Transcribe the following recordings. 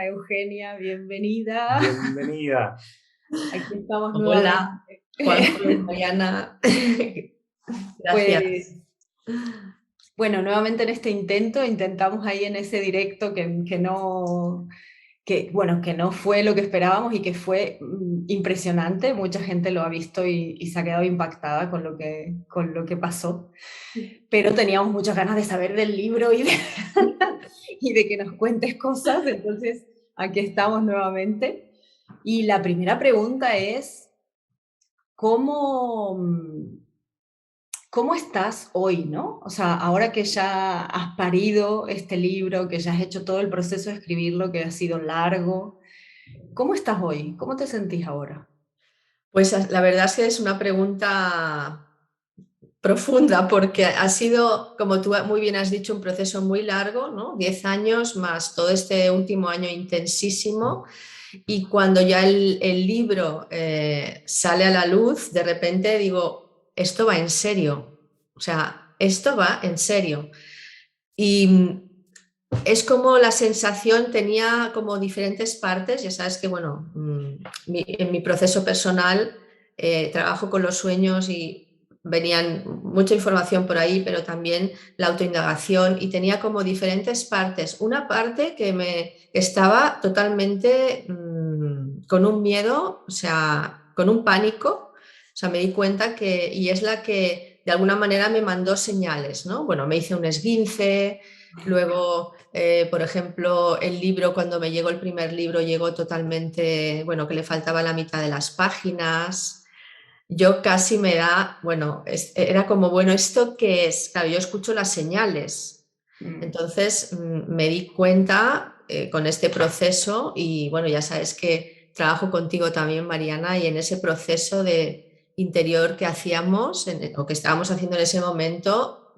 Hola Eugenia, bienvenida. Bienvenida. Aquí estamos Hola, nuevamente. Juanjo y Mariana. Pues Gracias. bueno, nuevamente en este intentamos ahí en ese directo que no fue lo que esperábamos y que fue impresionante. Mucha gente lo ha visto y se ha quedado impactada con lo que pasó. Pero teníamos muchas ganas de saber del libro y de que nos cuentes cosas, entonces aquí estamos nuevamente. Y la primera pregunta es, ¿cómo, cómo estás hoy, no? O sea, ahora que ya has parido este libro, que ya has hecho todo el proceso de escribirlo, que ha sido largo, ¿cómo estás hoy? ¿Cómo te sentís ahora? Pues la verdad es que es una pregunta profunda porque ha sido, como tú muy bien has dicho, un proceso muy largo, ¿no? 10 años más todo este último año intensísimo. Y cuando ya el libro sale a la luz, de repente digo, esto va en serio. O sea, esto va en serio. Y es como la sensación tenía como diferentes partes, ya sabes que bueno, en mi proceso personal trabajo con los sueños y venían mucha información por ahí, pero también la autoindagación y tenía como diferentes partes. Una parte que me estaba totalmente con un miedo, o sea, con un pánico, o sea, me di cuenta que, y es la que de alguna manera me mandó señales, ¿no? Bueno, me hice un esguince, luego por ejemplo, el libro, cuando me llegó el primer libro, llegó totalmente, bueno, que le faltaba la mitad de las páginas. Yo casi me da, bueno, era como, bueno, ¿esto qué es? Claro, yo escucho las señales. Mm. Entonces me di cuenta con este proceso y bueno, ya sabes que trabajo contigo también, Mariana, y en ese proceso de interior que hacíamos o que estábamos haciendo en ese momento,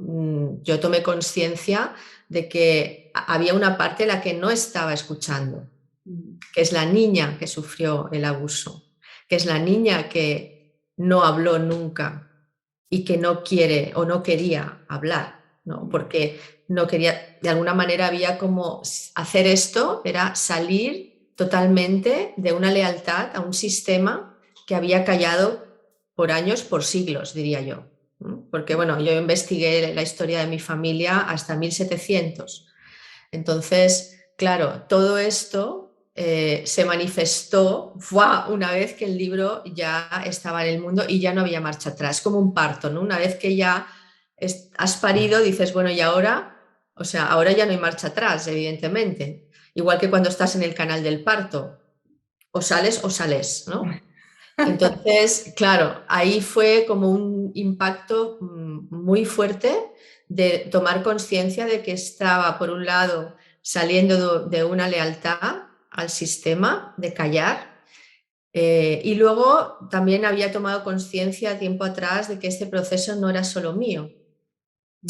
yo tomé conciencia de que había una parte en la que no estaba escuchando, que es la niña que sufrió el abuso, que es la niña que no habló nunca y que no quiere o no quería hablar, ¿no? Porque no quería, de alguna manera había como hacer esto, era salir totalmente de una lealtad a un sistema que había callado por años, por siglos, diría yo. Porque bueno, yo investigué la historia de mi familia hasta 1700. Entonces, claro, todo esto se manifestó una vez que el libro ya estaba en el mundo y ya no había marcha atrás, como un parto, ¿no? Una vez que ya has parido, dices, bueno, y ahora, o sea, ahora ya no hay marcha atrás, evidentemente. Igual que cuando estás en el canal del parto, o sales, ¿no? Entonces, claro, ahí fue como un impacto muy fuerte de tomar conciencia de que estaba, por un lado, saliendo de una lealtad al sistema, de callar, y luego también había tomado conciencia tiempo atrás de que este proceso no era solo mío,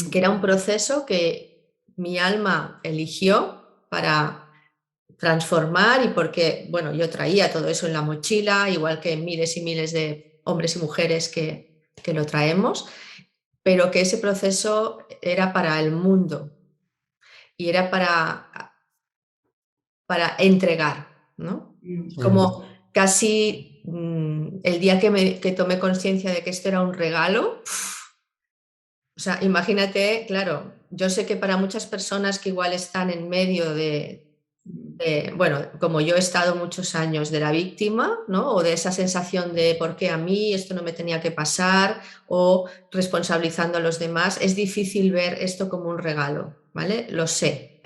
que era un proceso que mi alma eligió para transformar y porque, bueno, yo traía todo eso en la mochila, igual que miles y miles de hombres y mujeres que lo traemos, pero que ese proceso era para el mundo y era para entregar, ¿no? Como casi el día que tomé conciencia de que esto era un regalo, o sea, imagínate, claro, yo sé que para muchas personas que igual están en medio bueno, como yo he estado muchos años de la víctima, ¿no? O de esa sensación de por qué a mí esto no me tenía que pasar o responsabilizando a los demás, es difícil ver esto como un regalo, ¿vale? Lo sé.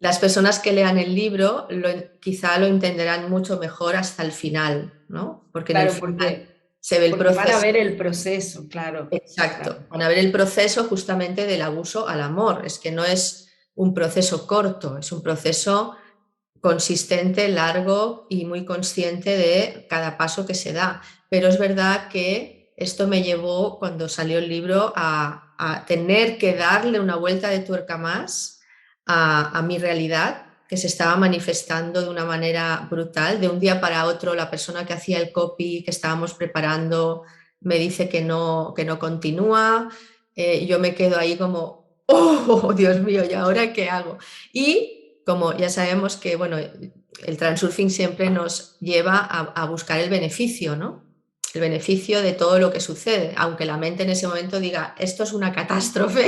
Las personas que lean el libro quizá lo entenderán mucho mejor hasta el final, ¿no? Porque en el Claro, final se ve el porque van a proceso. ver el proceso, claro, Exacto, claro. van a ver el proceso justamente del abuso al amor. Es que no es un proceso corto, es un proceso consistente, largo y muy consciente de cada paso que se da. Pero es verdad que esto me llevó, cuando salió el libro, a tener que darle una vuelta de tuerca más a mi realidad, que se estaba manifestando de una manera brutal. De un día para otro, la persona que hacía el copy que estábamos preparando me dice que no continúa. Yo me quedo ahí como, oh, Dios mío, ¿y ahora qué hago? Y como ya sabemos que, bueno, el transurfing siempre nos lleva a buscar el beneficio, ¿no? El beneficio de todo lo que sucede, aunque la mente en ese momento diga, esto es una catástrofe,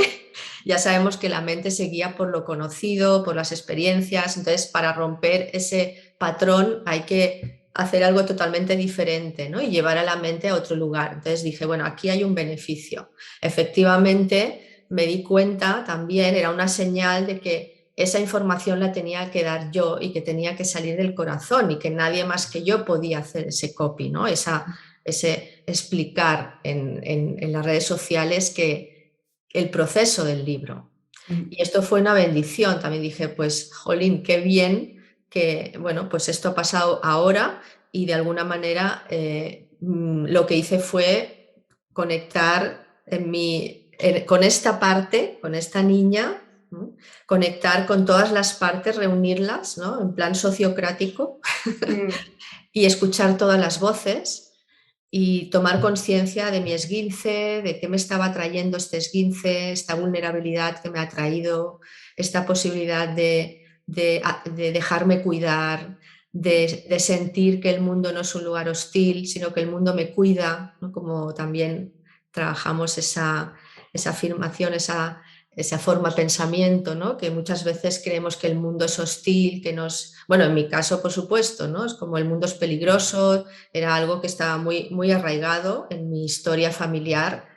ya sabemos que la mente se guía por lo conocido, por las experiencias, entonces para romper ese patrón hay que hacer algo totalmente diferente, ¿no? Y llevar a la mente a otro lugar. Entonces dije, bueno, aquí hay un beneficio. Efectivamente, me di cuenta también, era una señal de que esa información la tenía que dar yo y que tenía que salir del corazón y que nadie más que yo podía hacer ese copy, ¿no? Ese explicar en las redes sociales que el proceso del libro. Y esto fue una bendición. También dije, pues, jolín, qué bien que, bueno, pues esto ha pasado ahora y de alguna manera lo que hice fue conectar con esta parte, con esta niña, ¿no? Conectar con todas las partes, reunirlas, ¿no? En plan sociocrático y escuchar todas las voces y tomar conciencia de mi esguince, de qué me estaba trayendo este esguince, esta vulnerabilidad que me ha traído, esta posibilidad de dejarme cuidar, de sentir que el mundo no es un lugar hostil, sino que el mundo me cuida, ¿no? Como también trabajamos esa afirmación, esa forma de pensamiento, ¿no? Que muchas veces creemos que el mundo es hostil, que nos... Bueno, en mi caso, por supuesto, ¿no? Es como el mundo es peligroso, era algo que estaba muy, muy arraigado en mi historia familiar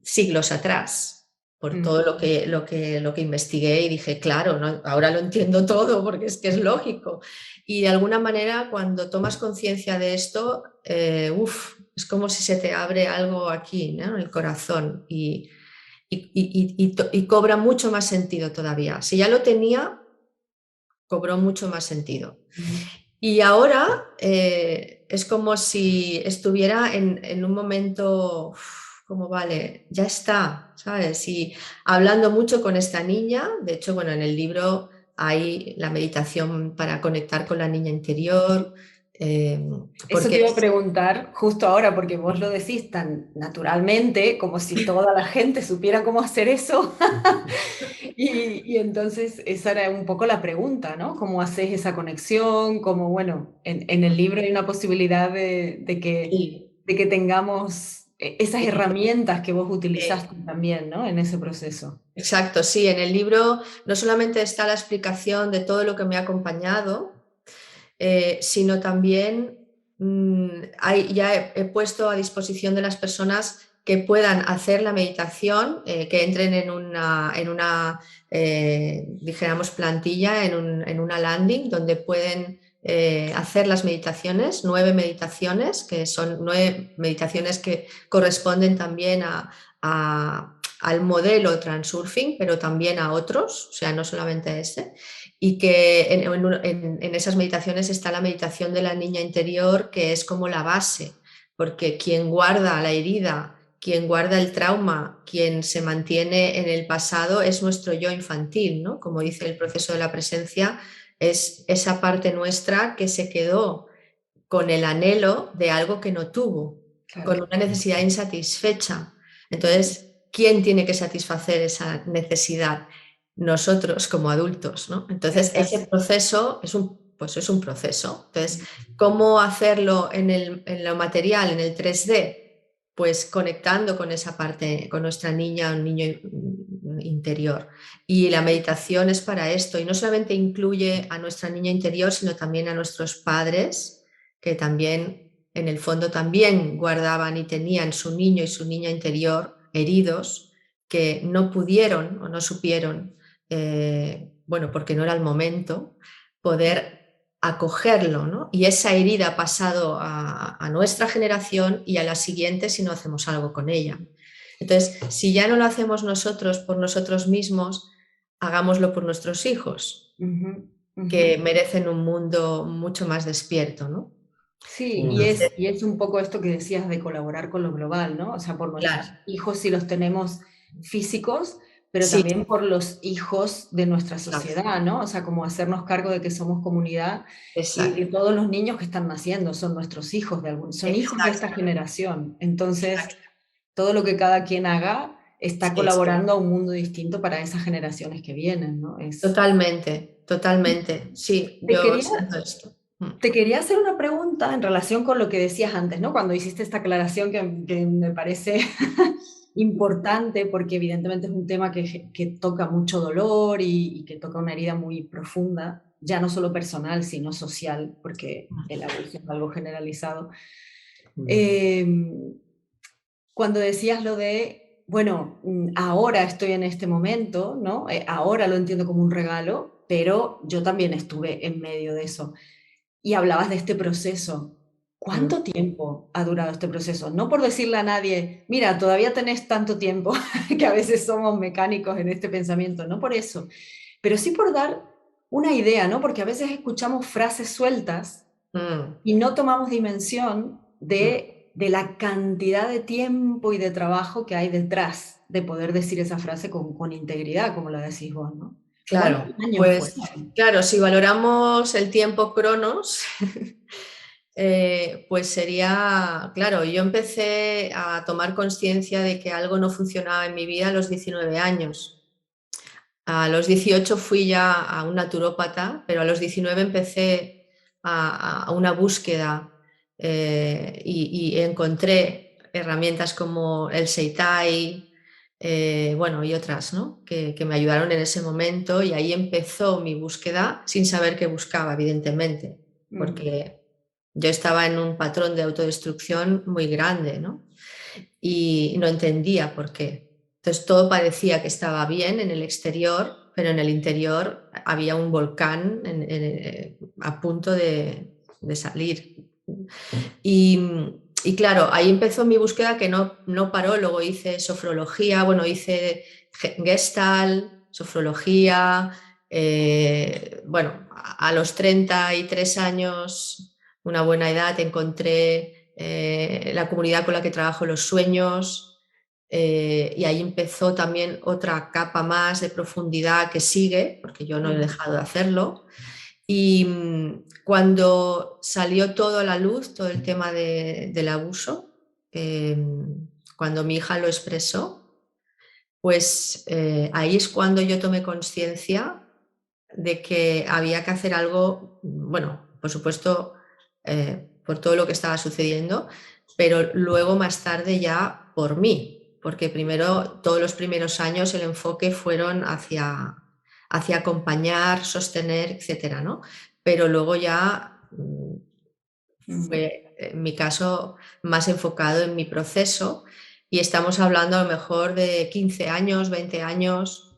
siglos atrás, por todo lo que investigué y dije, claro, ¿no? Ahora lo entiendo todo porque es que es lógico. Y de alguna manera, cuando tomas conciencia de esto, es como si se te abre algo aquí, ¿no? En el corazón y cobra mucho más sentido todavía. Si ya lo tenía, cobró mucho más sentido. Y ahora es como si estuviera en un momento, como vale, ya está, ¿sabes? Y hablando mucho con esta niña, de hecho, bueno, en el libro hay la meditación para conectar con la niña interior. Eso te Porque iba a preguntar justo ahora, porque vos lo decís tan naturalmente, como si toda la gente supiera cómo hacer eso. Y entonces esa era un poco la pregunta, ¿no? ¿Cómo haces esa conexión? Como, bueno, en el libro hay una posibilidad sí, de que tengamos esas sí, herramientas que vos sí. utilizaste también, ¿no? En ese proceso. Exacto, sí, en el libro no solamente está la explicación de todo lo que me ha acompañado, sino también ya he puesto a disposición de las personas que puedan hacer la meditación, que entren en una dijéramos, plantilla, en una landing, donde pueden hacer las meditaciones, 9 meditaciones, que son 9 meditaciones que corresponden también al modelo Transurfing, pero también a otros, o sea, no solamente a este, y que en esas meditaciones está la meditación de la niña interior, que es como la base, porque quien guarda la herida, quien guarda el trauma, quien se mantiene en el pasado es nuestro yo infantil, ¿no? Como dice el proceso de la presencia, es esa parte nuestra que se quedó con el anhelo de algo que no tuvo, Claro. con una necesidad insatisfecha. Entonces, ¿quién tiene que satisfacer esa necesidad? Nosotros como adultos, ¿no? Entonces, ese Exacto. proceso pues es un proceso. Entonces, ¿cómo hacerlo en lo material, en el 3D? Pues conectando con esa parte, con nuestra niña o niño interior. Y la meditación es para esto, y no solamente incluye a nuestra niña interior, sino también a nuestros padres, que también, en el fondo, también guardaban y tenían su niño y su niña interior heridos, que no pudieron o no supieron, bueno, porque no era el momento, poder acogerlo, ¿no? Y esa herida ha pasado a nuestra generación y a la siguiente si no hacemos algo con ella. Entonces, si ya no lo hacemos nosotros por nosotros mismos, hagámoslo por nuestros hijos, Ujú, que ujú. merecen un mundo mucho más despierto, ¿no? Sí, Entonces, y es un poco esto que decías de colaborar con lo global, ¿no? O sea, por claro, nuestros hijos si los tenemos físicos, pero sí, también por los hijos de nuestra exacto, sociedad, ¿no? O sea, como hacernos cargo de que somos comunidad y exacto, de todos los niños que están naciendo son nuestros hijos de algún, son hijos de esta exacto, generación. Entonces, exacto, todo lo que cada quien haga está sí, colaborando a un mundo distinto para esas generaciones que vienen, ¿no? Es, totalmente. totalmente. Sí, Te yo quería, siento esto. te quería hacer una pregunta en relación con lo que decías antes, ¿no? Cuando hiciste esta aclaración que me parece importante, porque evidentemente es un tema que toca mucho dolor y que toca una herida muy profunda, ya no solo personal, sino social, porque el abuso es algo generalizado. Eh, Cuando decías lo de, bueno, ahora estoy en este momento, ¿no? Ahora lo entiendo como un regalo, pero yo también estuve en medio de eso. Y hablabas de este proceso. Mm. ¿Cuánto tiempo ha durado este proceso? No por decirle a nadie, mira, todavía tenés tanto tiempo, que a veces somos mecánicos en este pensamiento, no por eso, pero sí por dar una idea, ¿no? Porque a veces escuchamos frases sueltas Mm. y no tomamos dimensión Mm. de la cantidad de tiempo y de trabajo que hay detrás de poder decir esa frase con integridad, como la decís vos, ¿no? ¿Cuántos Claro, años pues fueron? claro, si valoramos el tiempo cronos, pues sería, claro, yo empecé a tomar conciencia de que algo no funcionaba en mi vida a los 19 años. A los 18 fui ya a un naturópata, pero a los 19 empecé a una búsqueda y encontré herramientas como el Seitai, bueno, y otras, ¿no? que me ayudaron en ese momento y ahí empezó mi búsqueda sin saber qué buscaba, evidentemente, Mm, porque yo estaba en un patrón de autodestrucción muy grande, ¿no? Y no entendía por qué. Entonces todo parecía que estaba bien en el exterior, pero en el interior había un volcán a punto de salir. Y, y, claro, ahí empezó mi búsqueda que no paró, luego hice sofrología, bueno, hice Gestalt, sofrología, bueno, a los 33 años, una buena edad, encontré la comunidad con la que trabajo los sueños y ahí empezó también otra capa más de profundidad que sigue, porque yo no he mm, dejado de hacerlo. Y cuando salió todo a la luz, todo el tema del abuso, eh, cuando mi hija lo expresó, pues ahí es cuando yo tomé conciencia de que había que hacer algo, bueno, por supuesto, por todo lo que estaba sucediendo, pero luego más tarde ya por mí, porque primero, todos los primeros años el enfoque fueron hacia acompañar, sostener, etcétera, ¿no? Pero luego ya mm. fue, en mi caso, más enfocado en mi proceso y estamos hablando a lo mejor de 15 años, 20 años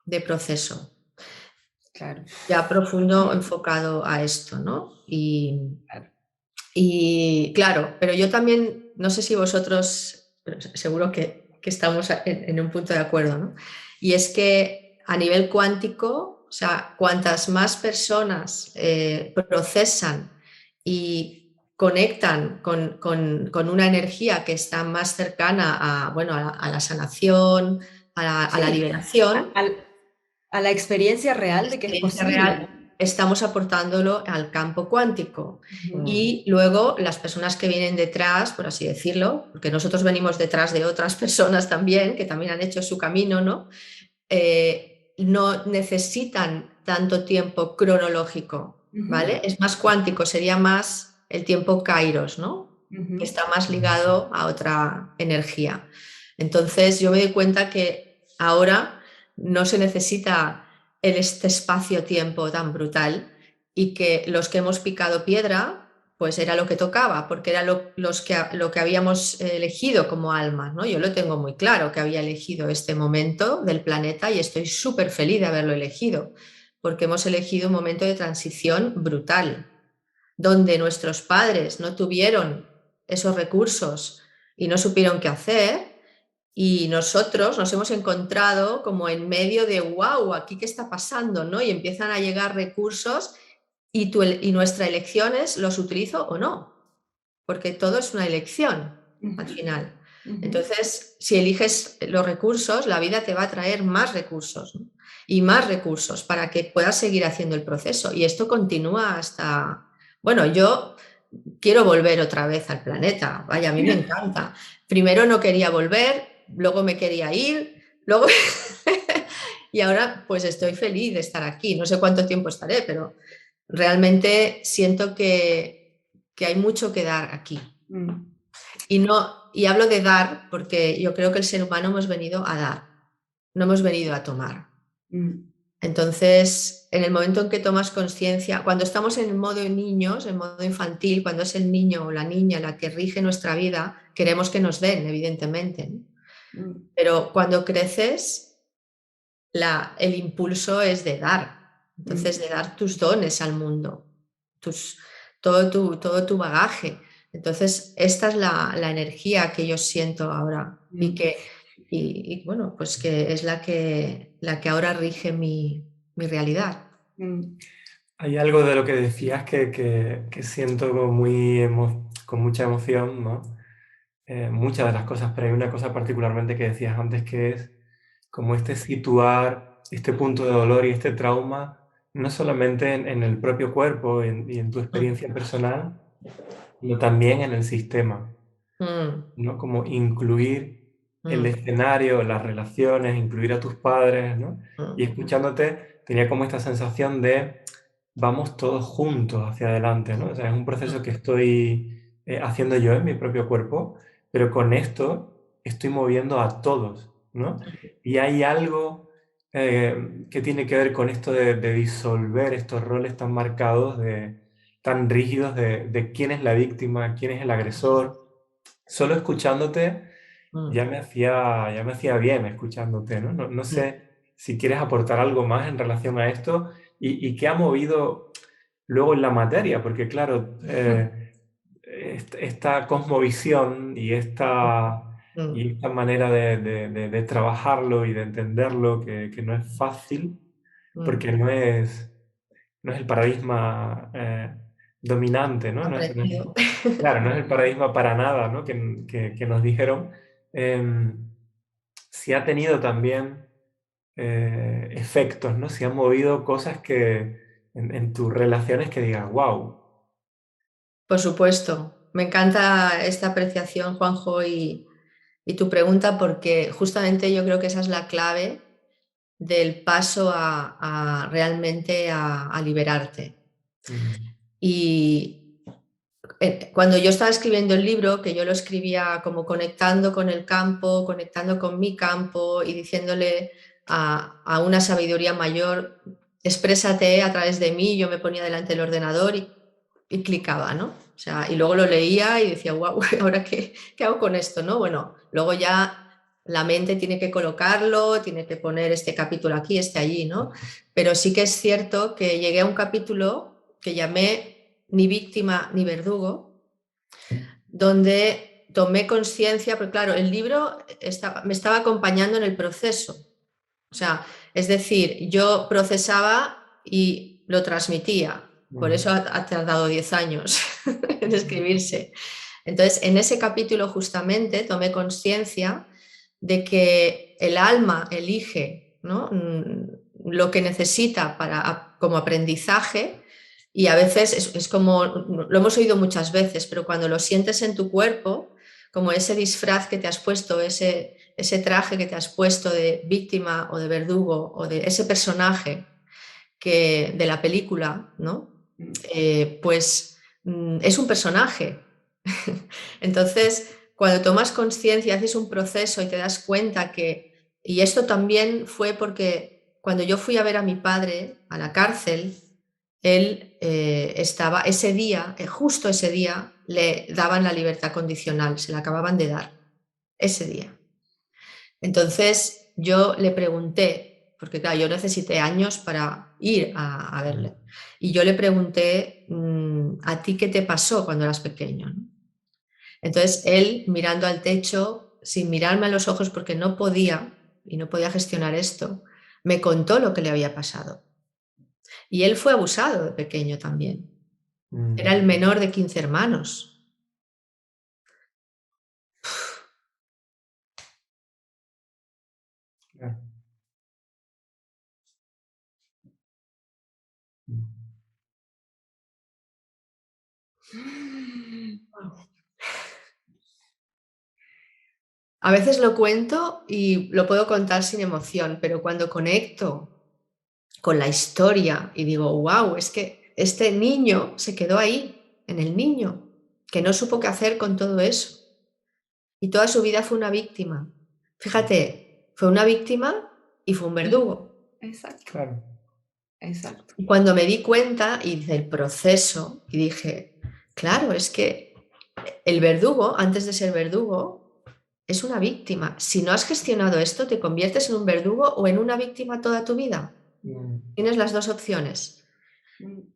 de proceso Claro, ya profundo enfocado a esto, ¿no? claro. Y claro, pero yo también, no sé si vosotros, pero seguro que estamos en un punto de acuerdo, ¿no? Y es que a nivel cuántico, o sea, cuantas más personas procesan y conectan con una energía que está más cercana a, bueno, a la sanación, a la Sí, liberación, a, a la experiencia la real de que es experiencia posible, ¿no? real, estamos aportándolo al campo cuántico. Ujú. Y luego las personas que vienen detrás, por así decirlo, porque nosotros venimos detrás de otras personas también, que también han hecho su camino, ¿no? No necesitan tanto tiempo cronológico, Ujú, ¿vale? Es más cuántico, sería más el tiempo kairos, ¿no? Que ujú. está más ligado a otra energía. Entonces yo me doy cuenta que ahora no se necesita este espacio-tiempo tan brutal y que los que hemos picado piedra pues era lo que tocaba, porque era lo que habíamos elegido como alma, ¿no? Yo lo tengo muy claro que había elegido este momento del planeta y estoy súper feliz de haberlo elegido, porque hemos elegido un momento de transición brutal, donde nuestros padres no tuvieron esos recursos y no supieron qué hacer, y nosotros nos hemos encontrado como en medio de, wow, aquí qué está pasando, ¿no? Y empiezan a llegar recursos y nuestra elección es, ¿los utilizo o no? Porque todo es una elección al Ujú, final. ujú. Entonces, si eliges los recursos, la vida te va a traer más recursos, ¿no? Y más recursos para que puedas seguir haciendo el proceso. Y esto continúa hasta, bueno, yo quiero volver otra vez al planeta, vaya, a mí me encanta. Primero no quería volver, luego me quería ir, luego y ahora pues estoy feliz de estar aquí. No sé cuánto tiempo estaré, pero realmente siento que hay mucho que dar aquí. Mm, Y, no, y hablo de dar porque yo creo que el ser humano hemos venido a dar, no hemos venido a tomar. mm, Entonces, en el momento en que tomas conciencia, cuando estamos en el modo niños, en modo infantil, cuando es el niño o la niña la que rige nuestra vida, queremos que nos den, evidentemente, ¿no? mm, Pero cuando creces, el impulso es de dar, entonces mm, de dar tus dones al mundo, tus, todo tu bagaje. Entonces, esta es la energía que yo siento ahora mm, y, bueno, pues que es la que ahora rige mi realidad. mm, Hay algo de lo que decías que siento como con mucha emoción, ¿no? Muchas de las cosas, pero hay una cosa particularmente que decías antes que es como este situar este punto de dolor y este trauma, no solamente en el propio cuerpo y en tu Mm, experiencia personal, sino también en el sistema, mm, ¿no? Como incluir el mm, escenario, las relaciones, incluir a tus padres, ¿no? Y mm, escuchándote tenía como esta sensación de vamos todos juntos hacia adelante, ¿no? O sea, es un proceso que mm, estoy haciendo yo en mi propio cuerpo, pero con esto estoy moviendo a todos, ¿no? Y hay algo que tiene que ver con esto de disolver estos roles tan marcados, tan rígidos de quién es la víctima, quién es el agresor. Solo escuchándote mm, ya me hacía bien escuchándote, ¿no? No mm, sé si quieres aportar algo más en relación a esto y qué ha movido luego en la materia, porque claro, esta cosmovisión mm, y esta manera de trabajarlo y de entenderlo, que no es fácil, mm. porque no es el paradigma dominante, ¿no? Aprendido. Claro, no es el paradigma para nada, ¿no? Que nos dijeron. Si ha tenido también efectos, ¿no? Si han movido cosas en tus relaciones que digas, wow. Por supuesto. Me encanta esta apreciación, Juanjo, y tu pregunta, porque justamente yo creo que esa es la clave del paso a realmente a liberarte. Mm, Y cuando yo estaba escribiendo el libro, que yo lo escribía como conectando con el campo, conectando con mi campo y diciéndole a una sabiduría mayor, exprésate a través de mí, yo me ponía delante del ordenador y clicaba, ¿no? O sea, y luego lo leía y decía, wow, ¿ahora qué hago con esto? ¿No? Bueno, luego ya la mente tiene que colocarlo, tiene que poner este capítulo aquí, este allí, ¿no? Pero sí que es cierto que llegué a un capítulo que llamé Ni víctima ni verdugo, donde tomé conciencia, porque claro, el libro me estaba acompañando en el proceso. O sea, es decir, yo procesaba y lo transmitía. Por mm, eso ha tardado 10 años en escribirse. Entonces, en ese capítulo justamente tomé conciencia de que el alma elige, ¿no? Lo que necesita como aprendizaje y a veces es como, lo hemos oído muchas veces, pero cuando lo sientes en tu cuerpo, como ese disfraz que te has puesto, ese traje que te has puesto de víctima o de verdugo o de ese personaje de la película, ¿no? mm, Pues es un personaje. Entonces, cuando tomas conciencia, haces un proceso y te das cuenta y esto también fue porque cuando yo fui a ver a mi padre a la cárcel, él estaba ese día, justo ese día, le daban la libertad condicional, se la acababan de dar, ese día. Entonces yo le pregunté, porque claro, yo necesité años para ir a verle, y yo le pregunté, ¿a ti qué te pasó cuando eras pequeño? ¿No? Entonces él, mirando al techo, sin mirarme a los ojos porque no podía, y no podía gestionar esto, me contó lo que le había pasado. Y él fue abusado de pequeño también. Era el mm, menor de 15 hermanos. claro. Mm. A veces lo cuento y lo puedo contar sin emoción, pero cuando conecto con la historia y digo, wow, es que este niño se quedó ahí, en el niño, que no supo qué hacer con todo eso. Y toda su vida fue una víctima. Fíjate, fue una víctima y fue un verdugo. Exacto, Claro. exacto. Y cuando me di cuenta y hice el proceso y dije, claro, es que el verdugo, antes de ser verdugo, es una víctima. Si no has gestionado esto, te conviertes en un verdugo o en una víctima toda tu vida. Tienes las dos opciones.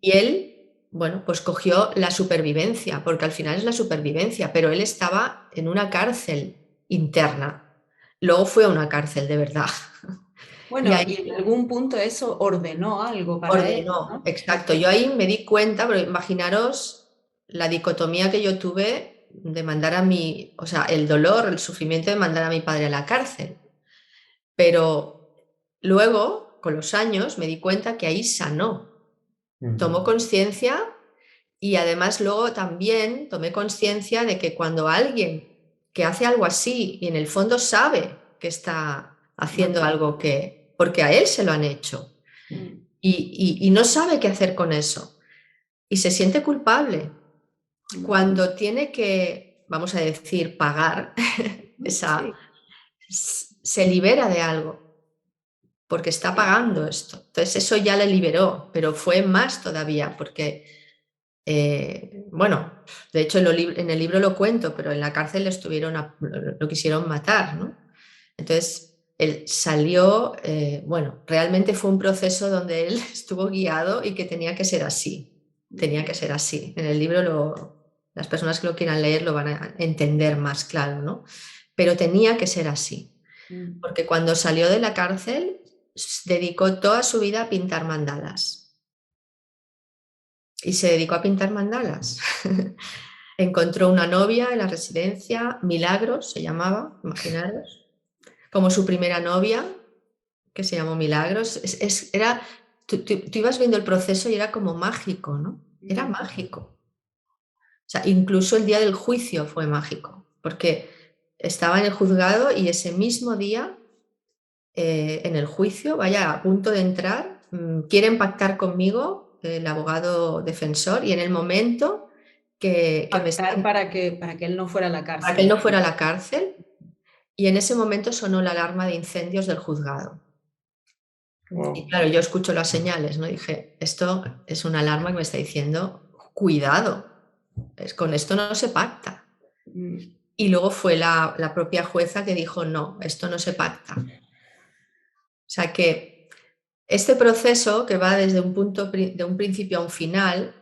Y él, bueno, pues cogió la supervivencia, porque al final es la supervivencia, pero él estaba en una cárcel interna. Luego fue a una cárcel de verdad. Y Bueno, y ahí en algún punto eso ordenó algo para él, ordenó, ¿no? exacto. Yo ahí me di cuenta, pero imaginaros la dicotomía que yo tuve de mandar a mi, o sea, el dolor, el sufrimiento de mandar a mi padre a la cárcel. Pero luego, con los años, me di cuenta que ahí sanó. Tomó conciencia y además luego también tomé conciencia de que cuando alguien que hace algo así y en el fondo sabe que está haciendo algo que, porque a él se lo han hecho y no sabe qué hacer con eso y se siente culpable cuando tiene que, vamos a decir, pagar esa, se libera de algo porque está pagando esto. Entonces eso ya le liberó, pero fue más todavía porque, bueno, de hecho en el libro lo cuento, pero en la cárcel lo quisieron matar, ¿no? Entonces él salió, bueno, realmente fue un proceso donde él estuvo guiado y que tenía que ser así, tenía que ser así. En el libro las personas que lo quieran leer lo van a entender más claro, ¿no? Pero tenía que ser así, porque cuando salió de la cárcel dedicó toda su vida a pintar mandalas. Y se dedicó a pintar mandalas. Encontró una novia en la residencia, Milagros se llamaba, imaginaros, como su primera novia, que se llamó Milagros. Tú ibas viendo el proceso y era como mágico, ¿no? Era mágico. O sea, incluso el día del juicio fue mágico, porque estaba en el juzgado y ese mismo día, en el juicio, vaya, a punto de entrar, quieren pactar conmigo el abogado defensor y en el momento que me Pactar para que él no fuera a la para que él cárcel. no fuera a la cárcel, y en ese momento sonó la alarma de incendios del juzgado. Wow. Y claro, yo escucho las señales, ¿no? Dije, esto es una alarma que me está diciendo, cuidado, con esto no se pacta. Y luego fue la propia jueza que dijo, no, esto no se pacta. O sea que este proceso que va desde de un principio a un final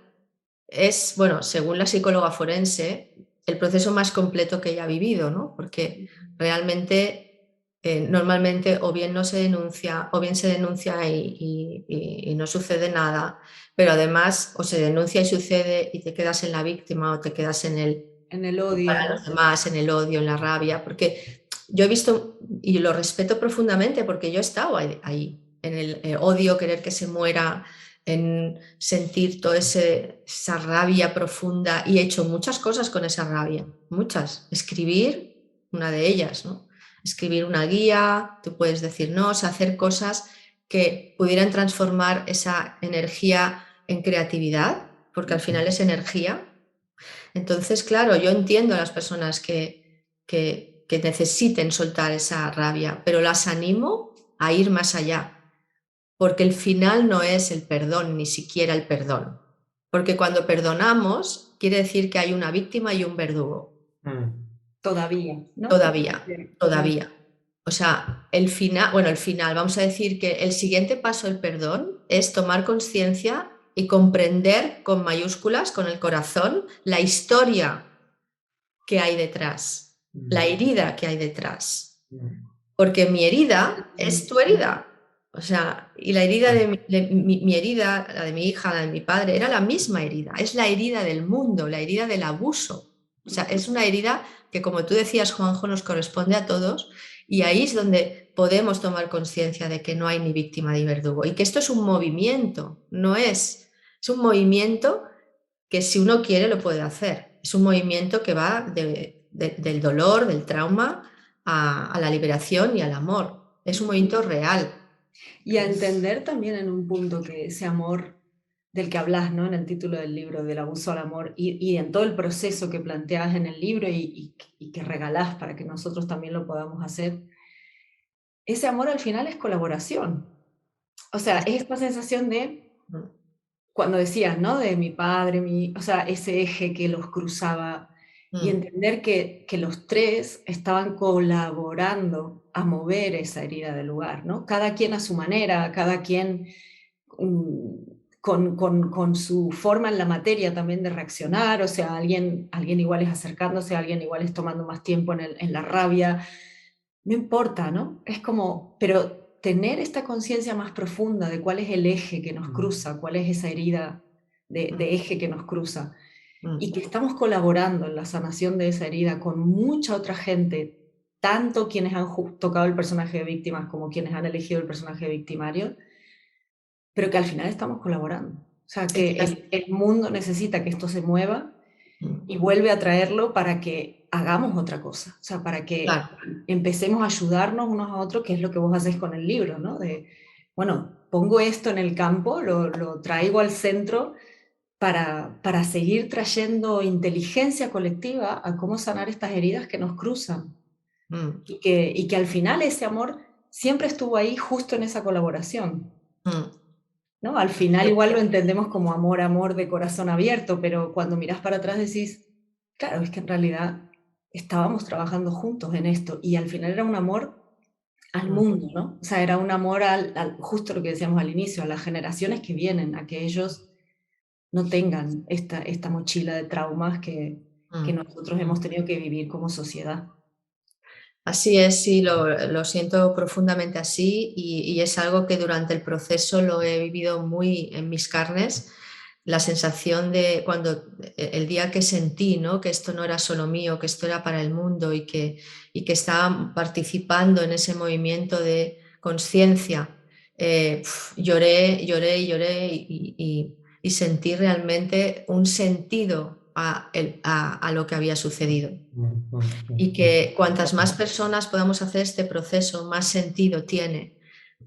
es, bueno, según la psicóloga forense, el proceso más completo que ella ha vivido, ¿no? Porque realmente normalmente o bien no se denuncia o bien se denuncia y no sucede nada, pero además o se denuncia y sucede y te quedas en la víctima o te quedas en el odio, para los demás, en el odio, en la rabia, porque yo he visto y lo respeto profundamente porque yo he estado ahí en el odio, querer que se muera, en sentir toda esa rabia profunda y he hecho muchas cosas con esa rabia, muchas. Escribir, una de ellas, ¿no? Escribir una guía, tú puedes decir no, o sea, hacer cosas que pudieran transformar esa energía en creatividad, porque al final es energía. Entonces, claro, yo entiendo a las personas que necesiten soltar esa rabia, pero las animo a ir más allá, porque el final no es el perdón, ni siquiera el perdón. Porque cuando perdonamos, quiere decir que hay una víctima y un verdugo. Todavía, ¿no? Todavía, todavía. O sea, el final, vamos a decir que el siguiente paso del perdón es tomar conciencia y comprender con mayúsculas, con el corazón, la historia que hay detrás, la herida que hay detrás. Porque mi herida es tu herida. O sea, y la herida mi herida, la de mi hija, la de mi padre, era la misma herida. Es la herida del mundo, la herida del abuso. O sea, es una herida que, como tú decías, Juanjo, nos corresponde a todos. Y ahí es donde podemos tomar conciencia de que no hay ni víctima ni verdugo. Y que esto es un movimiento, no es. Es un movimiento que si uno quiere lo puede hacer. Es un movimiento que va del dolor, del trauma, a la liberación y al amor. Es un movimiento real. Y a entender también en un punto que ese amor del que hablas, ¿no? En el título del libro, del abuso al amor, y en todo el proceso que planteas en el libro y que regalás para que nosotros también lo podamos hacer, ese amor al final es colaboración. O sea, es esta sensación de, cuando decías, ¿no? De mi padre, o sea, ese eje que los cruzaba, y entender que los tres estaban colaborando a mover esa herida del lugar, ¿no? Cada quien a su manera, cada quien con su forma en la materia también de reaccionar, o sea, alguien igual es acercándose, alguien igual es tomando más tiempo en la rabia, no importa, ¿no? Es como, pero tener esta conciencia más profunda de cuál es el eje que nos cruza, cuál es esa herida de eje que nos cruza, y que estamos colaborando en la sanación de esa herida con mucha otra gente, tanto quienes han tocado el personaje de víctimas como quienes han elegido el personaje de victimario, pero que al final estamos colaborando. O sea, que el mundo necesita que esto se mueva y vuelve a traerlo para que hagamos otra cosa, o sea, para que empecemos a ayudarnos unos a otros, que es lo que vos haces con el libro, ¿no? De, bueno, pongo esto en el campo, lo traigo al centro para seguir trayendo inteligencia colectiva a cómo sanar estas heridas que nos cruzan. Y que al final ese amor siempre estuvo ahí justo en esa colaboración. ¿No? Al final igual lo entendemos como amor, amor de corazón abierto, pero cuando miras para atrás decís, claro, es que en realidad estábamos trabajando juntos en esto, y al final era un amor al mundo, ¿no? O sea, era un amor justo lo que decíamos al inicio, a las generaciones que vienen, a que ellos no tengan esta mochila de traumas que nosotros hemos tenido que vivir como sociedad. Así es, sí, lo siento profundamente así, y es algo que durante el proceso lo he vivido muy en mis carnes. La sensación de cuando el día que sentí, ¿no? Que esto no era solo mío, que esto era para el mundo, y que estaba participando en ese movimiento de conciencia. Lloré, lloré y lloré, y sentí realmente un sentido a lo que había sucedido. Y que cuantas más personas podamos hacer este proceso, más sentido tiene,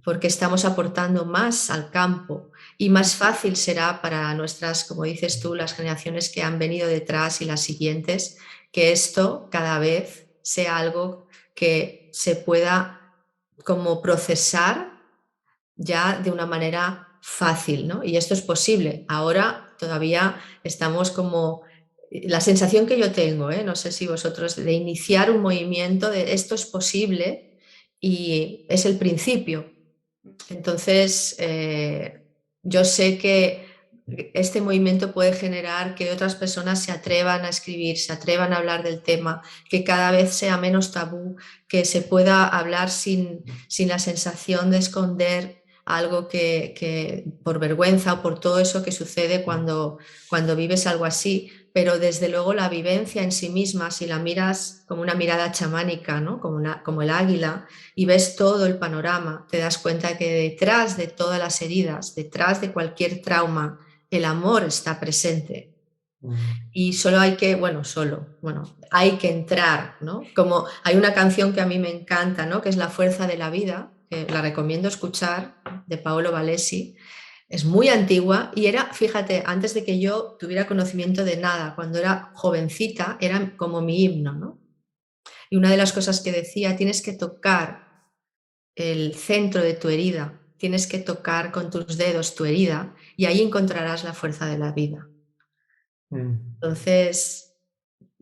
porque estamos aportando más al campo, y más fácil será para nuestras, como dices tú, las generaciones que han venido detrás y las siguientes, que esto cada vez sea algo que se pueda como procesar ya de una manera fácil, ¿no? Y esto es posible. Ahora todavía estamos como... La sensación que yo tengo, no sé si vosotros, de iniciar un movimiento de esto es posible y es el principio. Entonces, yo sé que este movimiento puede generar que otras personas se atrevan a escribir, se atrevan a hablar del tema, que cada vez sea menos tabú, que se pueda hablar sin la sensación de esconder algo que por vergüenza o por todo eso que sucede cuando vives algo así. Pero desde luego la vivencia en sí misma, si la miras como una mirada chamánica, ¿no? como el águila, y ves todo el panorama, te das cuenta que detrás de todas las heridas, detrás de cualquier trauma, el amor está presente. Y solo hay que, hay que entrar, ¿no? Como hay una canción que a mí me encanta, ¿no? Que es La fuerza de la vida, que la recomiendo escuchar, de Paolo Valesi. Es muy antigua y era, fíjate, antes de que yo tuviera conocimiento de nada, cuando era jovencita, era como mi himno, ¿no? Y una de las cosas que decía, tienes que tocar el centro de tu herida, tienes que tocar con tus dedos tu herida, y ahí encontrarás la fuerza de la vida. Entonces,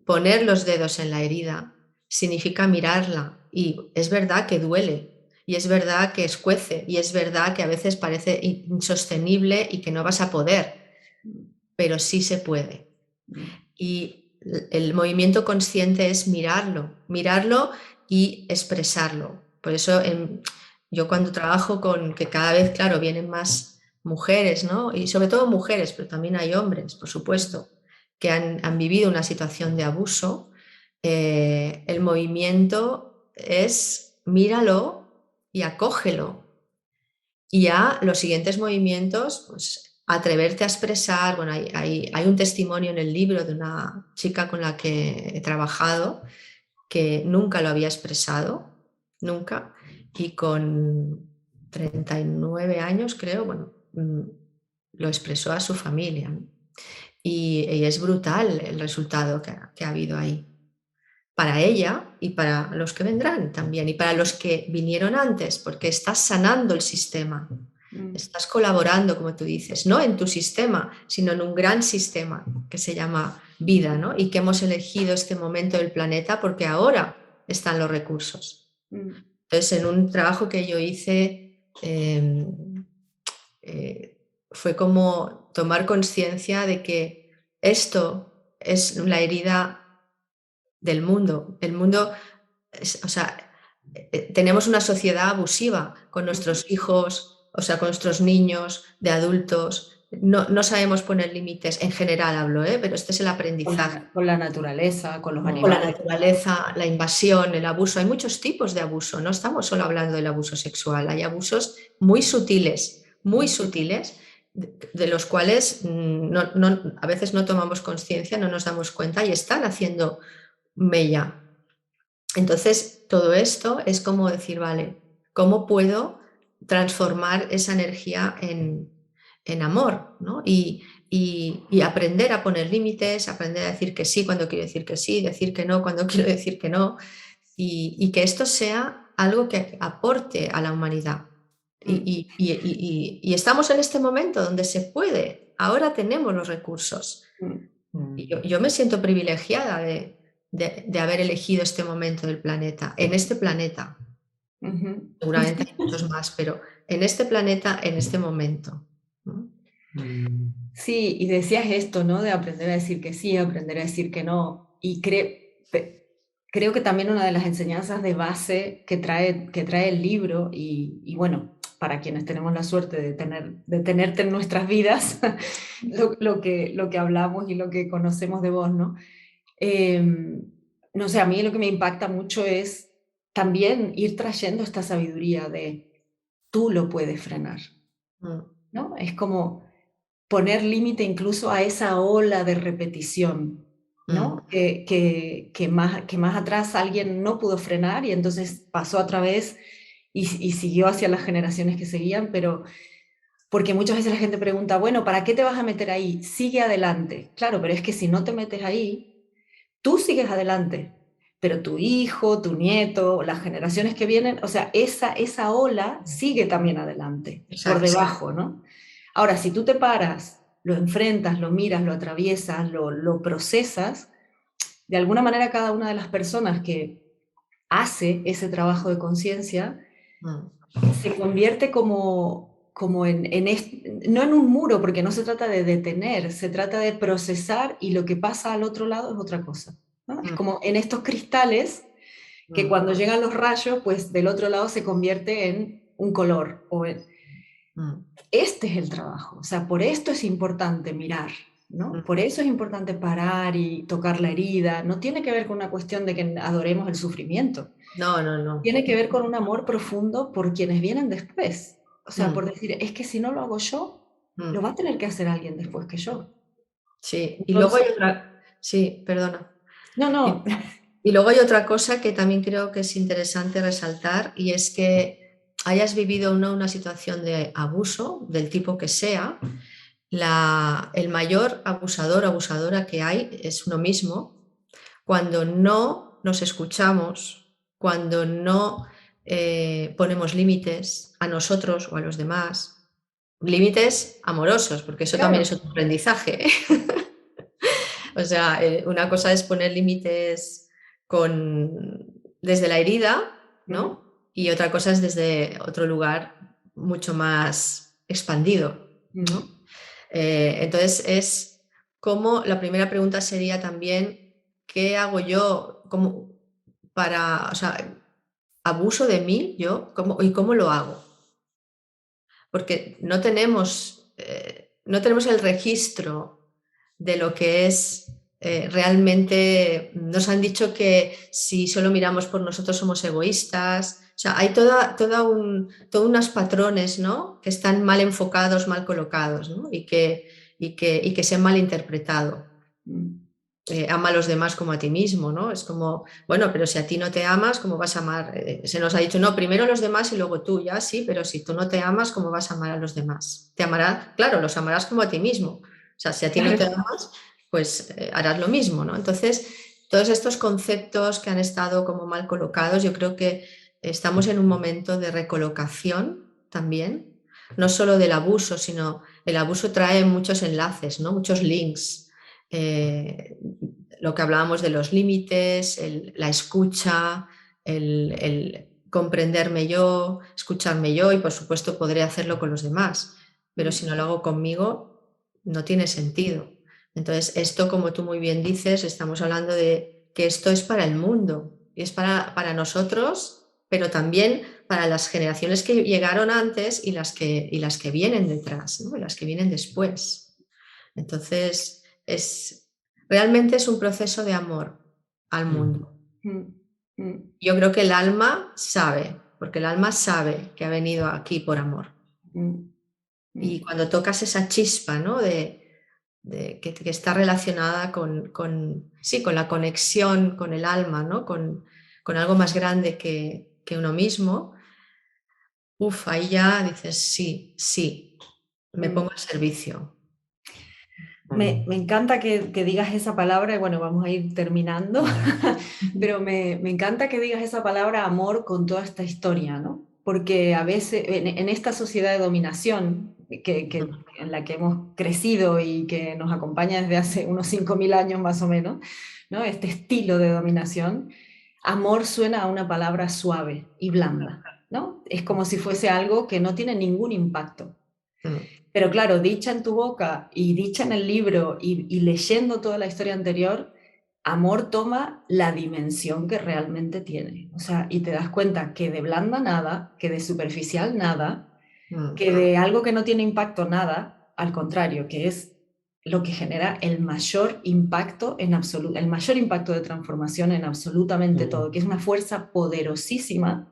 poner los dedos en la herida significa mirarla, y es verdad que duele, y es verdad que escuece, y es verdad que a veces parece insostenible y que no vas a poder, pero sí se puede. Y el movimiento consciente es mirarlo y expresarlo. Por eso yo cuando trabajo con que cada vez, claro, vienen más mujeres, ¿no? Y sobre todo mujeres, pero también hay hombres, por supuesto, que han vivido una situación de abuso, el movimiento es míralo y acógelo. Y ya los siguientes movimientos, pues atreverte a expresar. Bueno, hay un testimonio en el libro de una chica con la que he trabajado, que nunca lo había expresado, nunca, y con 39 años, creo, bueno, lo expresó a su familia, ¿no? Y es brutal el resultado que ha habido ahí. Para ella y para los que vendrán también, y para los que vinieron antes, porque estás sanando el sistema, estás colaborando, como tú dices, no en tu sistema, sino en un gran sistema que se llama vida, ¿no? Y que hemos elegido este momento del planeta porque ahora están los recursos. Entonces, en un trabajo que yo hice, fue como tomar conciencia de que esto es la herida del mundo. El mundo, o sea, tenemos una sociedad abusiva con nuestros hijos, o sea, con nuestros niños, de adultos. No sabemos poner límites, en general hablo, pero este es el aprendizaje. Con la naturaleza, con los Con la animales. naturaleza, la invasión, el abuso. Hay muchos tipos de abuso, no estamos solo hablando del abuso sexual, hay abusos muy sutiles, de los cuales a veces no tomamos conciencia, no nos damos cuenta y están haciendo mella. Entonces, todo esto es como decir, vale, ¿cómo puedo transformar esa energía en amor? ¿No? Y aprender a poner límites, aprender a decir que sí cuando quiero decir que sí, decir que no cuando quiero decir que no, y que esto sea algo que aporte a la humanidad. Y estamos en este momento donde se puede, ahora tenemos los recursos. Y yo me siento privilegiada de haber elegido este momento del planeta, en este planeta. Seguramente hay muchos más, pero en este planeta, en este momento, ¿no? Sí, y decías esto, ¿no? De aprender a decir que sí, aprender a decir que no. Y creo que también una de las enseñanzas de base que trae el libro, y bueno, para quienes tenemos la suerte de tenerte en nuestras vidas, lo que hablamos y lo que conocemos de vos, ¿no? No sé, a mí lo que me impacta mucho es también ir trayendo esta sabiduría de tú lo puedes frenar, ¿no? Es como poner límite incluso a esa ola de repetición, ¿no? Que más atrás alguien no pudo frenar y entonces pasó a través y siguió hacia las generaciones que seguían, pero porque muchas veces la gente pregunta, bueno, ¿para qué te vas a meter ahí? Sigue adelante. Claro, pero es que si no te metes ahí, tú sigues adelante, pero tu hijo, tu nieto, las generaciones que vienen, o sea, esa ola sigue también adelante, Exacto. por debajo, ¿no? Ahora, si tú te paras, lo enfrentas, lo miras, lo atraviesas, lo procesas, de alguna manera cada una de las personas que hace ese trabajo de conciencia se convierte como no en un muro, porque no se trata de detener, se trata de procesar y lo que pasa al otro lado es otra cosa, ¿no? Es como en estos cristales que cuando llegan los rayos, pues del otro lado se convierte en un color. Este es el trabajo, o sea, por esto es importante mirar, ¿no? Por eso es importante parar y tocar la herida. No tiene que ver con una cuestión de que adoremos el sufrimiento. No. Tiene que ver con un amor profundo por quienes vienen después. O sea, por decir, es que si no lo hago yo, lo va a tener que hacer alguien después que yo. Sí, entonces, y luego hay otra... Sí, perdona. No. Y luego hay otra cosa que también creo que es interesante resaltar, y es que hayas vivido una situación de abuso, del tipo que sea, el mayor abusador o abusadora que hay es uno mismo. Cuando no nos escuchamos, cuando no ponemos límites a nosotros o a los demás, límites amorosos, porque eso también es otro aprendizaje. O sea, una cosa es poner límites desde la herida, ¿no? Y otra cosa es desde otro lugar mucho más expandido, ¿no? Entonces es como la primera pregunta sería también, ¿qué hago yo o sea, abuso de mí yo y cómo lo hago? Porque no tenemos el registro de lo que es realmente. Nos han dicho que si solo miramos por nosotros somos egoístas. O sea, hay todos unos patrones, ¿no? Que están mal enfocados, mal colocados, ¿no? y que se han mal interpretado. ama a los demás como a ti mismo, ¿no? Es como, bueno, pero si a ti no te amas, ¿cómo vas a amar? Se nos ha dicho, no, primero los demás y luego tú, ya sí, pero si tú no te amas, ¿cómo vas a amar a los demás? Te amarás, claro, los amarás como a ti mismo. O sea, si a ti no te amas, pues harás lo mismo, ¿no? Entonces, todos estos conceptos que han estado como mal colocados, yo creo que estamos en un momento de recolocación también, no solo del abuso, sino el abuso trae muchos enlaces, ¿no? Muchos links. Lo que hablábamos de los límites, la escucha, el comprenderme yo, escucharme yo y por supuesto podré hacerlo con los demás, pero si no lo hago conmigo no tiene sentido. Entonces esto, como tú muy bien dices, estamos hablando de que esto es para el mundo y es para nosotros, pero también para las generaciones que llegaron antes y las que vienen detrás, ¿no? Y las que vienen después. Entonces, realmente es un proceso de amor al mundo. Yo creo que el alma sabe, porque el alma sabe que ha venido aquí por amor. Y cuando tocas esa chispa, ¿no? que está relacionada sí, con la conexión con el alma, ¿no? Con algo más grande que uno mismo, ahí ya dices, sí, sí, me pongo al servicio. Me encanta que digas esa palabra, y bueno, vamos a ir terminando, pero me encanta que digas esa palabra amor con toda esta historia, ¿no? Porque a veces en esta sociedad de dominación en la que hemos crecido y que nos acompaña desde hace unos 5.000 años más o menos, ¿no? Este estilo de dominación, amor suena a una palabra suave y blanda, ¿no? Es como si fuese algo que no tiene ningún impacto. Pero claro, dicha en tu boca y dicha en el libro y leyendo toda la historia anterior, amor toma la dimensión que realmente tiene. O sea, y te das cuenta que de blanda nada, que de superficial nada, que de algo que no tiene impacto nada, al contrario, que es lo que genera el mayor impacto el mayor impacto de transformación en absolutamente todo, que es una fuerza poderosísima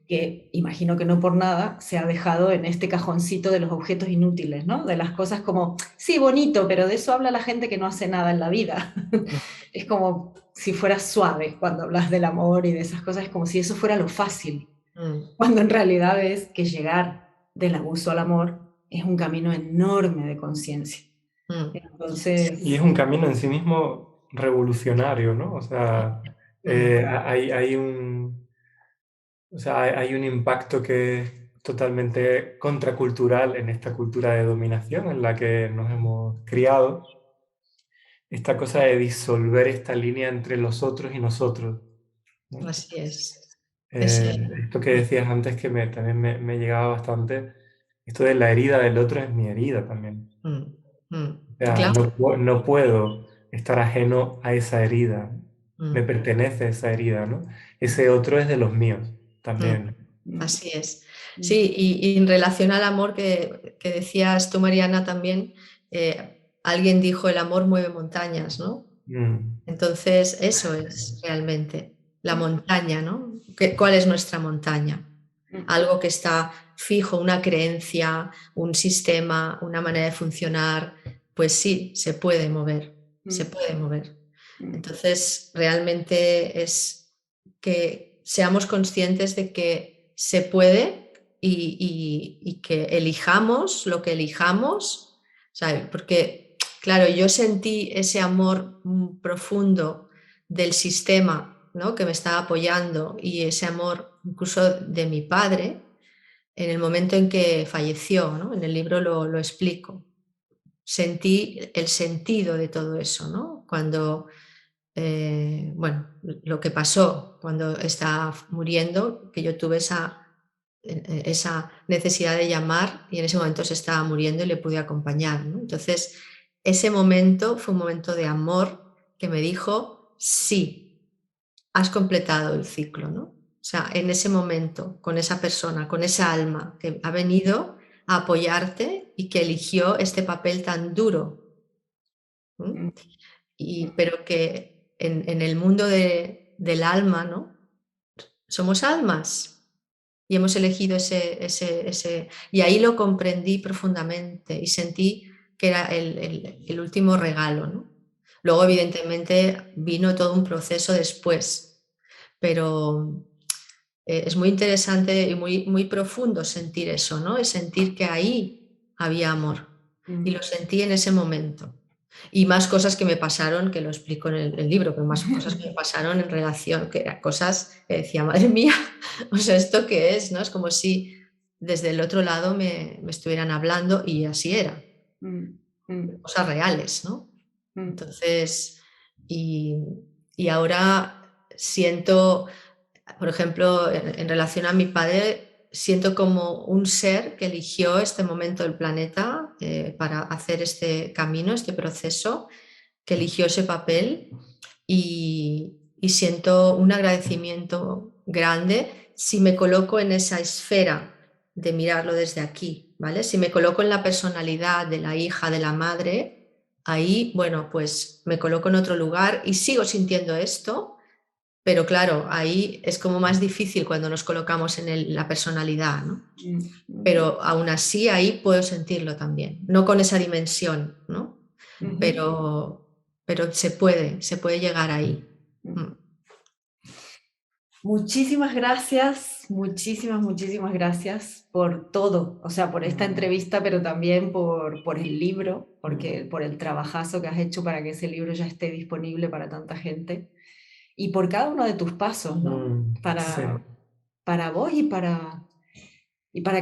que imagino que no por nada se ha dejado en este cajoncito de los objetos inútiles, ¿no? De las cosas como, sí, bonito, pero de eso habla la gente que no hace nada en la vida. Es como si fuera suave cuando hablas del amor y de esas cosas, es como si eso fuera lo fácil, cuando en realidad es que llegar del abuso al amor es un camino enorme de conciencia. Entonces... Y es un camino en sí mismo revolucionario, ¿no? O sea, hay un... O sea, hay un impacto que es totalmente contracultural en esta cultura de dominación en la que nos hemos criado. Esta cosa de disolver esta línea entre los otros y nosotros, ¿no? Así es. Esto que decías antes que también me llegaba bastante, esto de la herida del otro es mi herida también. O sea, Claro. no puedo estar ajeno a esa herida, me pertenece esa herida, ¿no? Ese otro es de los míos también. Así es. Sí, y en relación al amor que decías tú, Mariana, también, alguien dijo, el amor mueve montañas, ¿no? Entonces, eso es realmente la montaña, ¿no? ¿Cuál es nuestra montaña? Algo que está fijo, una creencia, un sistema, una manera de funcionar, pues sí, se puede mover, se puede mover. Entonces, realmente es que seamos conscientes de que se puede y que elijamos lo que elijamos, ¿sabes? Porque, claro, yo sentí ese amor profundo del sistema, ¿no? Que me estaba apoyando y ese amor incluso de mi padre en el momento en que falleció, ¿no? En el libro lo explico. Sentí el sentido de todo eso, ¿no? Cuando bueno, lo que pasó cuando está muriendo, que yo tuve esa necesidad de llamar y en ese momento se estaba muriendo y le pude acompañar, ¿no? Entonces, ese momento fue un momento de amor que me dijo, sí, has completado el ciclo, ¿no? O sea, en ese momento, con esa persona, con esa alma que ha venido a apoyarte y que eligió este papel tan duro, pero que en el mundo del alma, ¿no? Somos almas y hemos elegido ese... Y ahí lo comprendí profundamente y sentí que era el último regalo, ¿no? Luego, evidentemente, vino todo un proceso después, pero es muy interesante y muy profundo sentir eso, ¿no? Es sentir que ahí había amor y lo sentí en ese momento. Y más cosas que me pasaron, que lo explico en el libro, pero más cosas que me pasaron en relación, que eran cosas que decía, madre mía, o sea, ¿esto qué es? ¿No? Es como si desde el otro lado me estuvieran hablando y así era, cosas reales, ¿no? Entonces, y, y ahora siento, por ejemplo, en relación a mi padre, siento como un ser que eligió este momento del planeta para hacer este camino, este proceso, que eligió ese papel y siento un agradecimiento grande si me coloco en esa esfera de mirarlo desde aquí, ¿vale? Si me coloco en la personalidad de la hija, de la madre, ahí, bueno, pues me coloco en otro lugar y sigo sintiendo esto, pero claro, ahí es como más difícil cuando nos colocamos en la personalidad, ¿no? Pero aún así ahí puedo sentirlo también, no con esa dimensión, ¿no? Pero se puede llegar ahí. Muchísimas gracias, muchísimas gracias por todo, o sea, por esta entrevista, pero también por el libro, porque, por el trabajazo que has hecho para que ese libro ya esté disponible para tanta gente, y por cada uno de tus pasos, ¿no? Sí. Para vos y para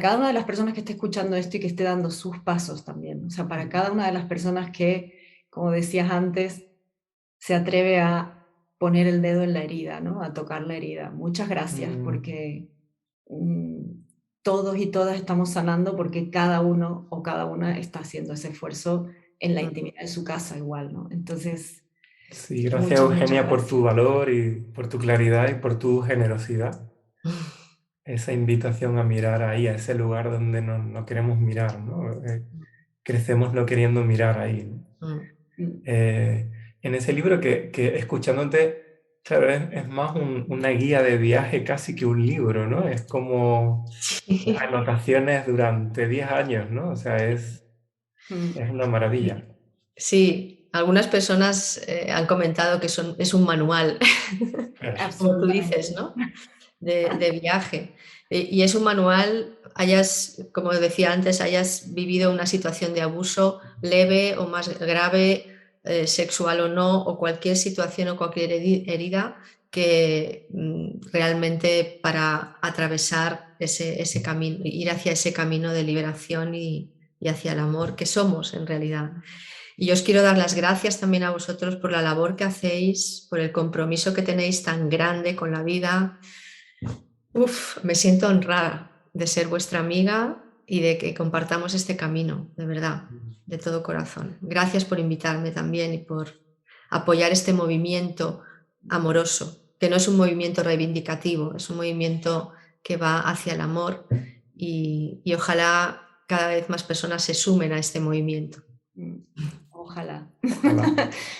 cada una de las personas que esté escuchando esto y que esté dando sus pasos también, o sea, para cada una de las personas que, como decías antes, se atreve a poner el dedo en la herida, ¿no? A tocar la herida. Muchas gracias porque todos y todas estamos sanando porque cada uno o cada una está haciendo ese esfuerzo en la intimidad de su casa igual, ¿no? Entonces, sí, gracias Eugenia por tu valor y por tu claridad y por tu generosidad. Esa invitación a mirar ahí, a ese lugar donde no queremos mirar, ¿no? Crecemos no queriendo mirar ahí, ¿no? En ese libro que escuchándote, claro, es más una guía de viaje casi que un libro, ¿no? Es como anotaciones durante 10 años, ¿no? O sea, es una maravilla. Sí, algunas personas han comentado que es un manual, como tú dices, ¿no? De viaje. Y es un manual, como decía antes, hayas vivido una situación de abuso leve o más grave, sexual o no, o cualquier situación o cualquier herida que realmente para atravesar ese camino, ir hacia ese camino de liberación y hacia el amor que somos en realidad. Y yo os quiero dar las gracias también a vosotros por la labor que hacéis, por el compromiso que tenéis tan grande con la vida. Me siento honrada de ser vuestra amiga y de que compartamos este camino, de verdad, de todo corazón. Gracias por invitarme también y por apoyar este movimiento amoroso, que no es un movimiento reivindicativo, es un movimiento que va hacia el amor y ojalá cada vez más personas se sumen a este movimiento. Ojalá.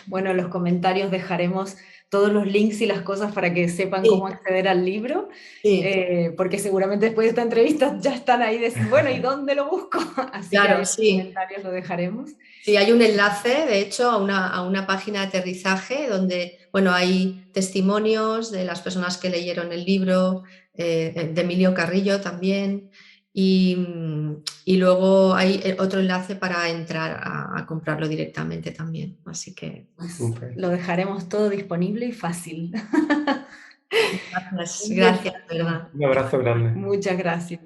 Bueno, en los comentarios dejaremos todos los links y las cosas para que sepan cómo acceder al libro, porque seguramente después de esta entrevista ya están ahí, bueno, ¿y dónde lo busco? Así claro, que en los comentarios lo dejaremos. Sí, hay un enlace, de hecho, a una página de aterrizaje donde, bueno, hay testimonios de las personas que leyeron el libro, de Emilio Carrillo también, y luego hay otro enlace para entrar a comprarlo directamente también. Así que lo dejaremos todo disponible y fácil. Gracias, de verdad. Un abrazo grande. Muchas gracias.